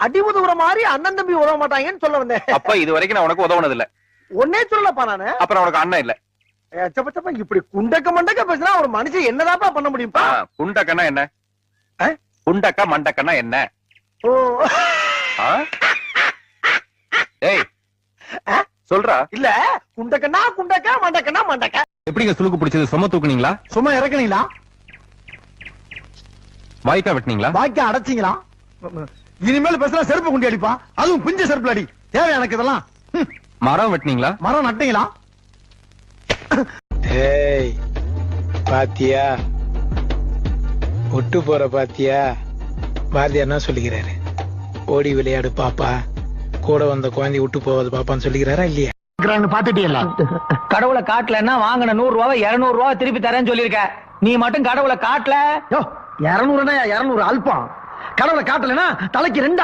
அடி உதவுற மாதிரி அண்ணன் தம்பி உதவ மாட்டாங்கன்னு சொல்ல வந்தேன். அப்ப இது வரைக்கும் நான் உனக்கு உதவுனது இல்ல. ஒன்னே சொல்லப்பா நானு. அப்புறம் உனக்கு அண்ணன் இல்ல. சப்ப இப்படி குண்டக்க மண்டக்க பேசினா ஒரு மனுஷன் என்னதாப்பா பண்ண முடியும்பா? குண்டக்கன்னா என்ன? குண்டக்கா மண்டக்கன்னா என்ன? ஓ ஏய் சொல்றா. இல்ல குண்டக்கன்னா குண்டக்கா மண்டக்கன்னா மண்டக்கா. எப்படிங்க சுளுக்கு பிடிச்சது? சும்மா தூக்குனீங்களா? சும்மா இறக்குனீங்களா? வாய்க்கா வெட்டினீங்களா? வாய்க்கா அடைச்சிங்களா? இனிமேல் பேசுனா செருப்பு குண்டி அடிப்பான், அதுவும் பிஞ்ச செருப்புல அடி. தேவை எனக்கு இதெல்லாம். மரம் வெட்டினீங்களா? மரம் நட்டீங்களா? ஏய் பாத்தியா, ஒட்டு போற பாத்தியா? பாரதியார் என்ன சொல்லிக்கிறாரு? ஓடி விளையாடு பாப்பா, கூட வந்த குழந்தை விட்டு போவது பாப்பான்னு சொல்லிக்கிறாரா இல்லையா? பாத்துட்டீங்களா? கடவுளை காட்டலன்னா வாங்கின 100 ரூபாவை 200 ரூபா திருப்பி தரேன்னு சொல்லிருக்க. நீ மட்டும் கடவுளை காட்டல. 200 200 அல்பம். கடவுளை காட்டலன்னா தலைக்கு 2000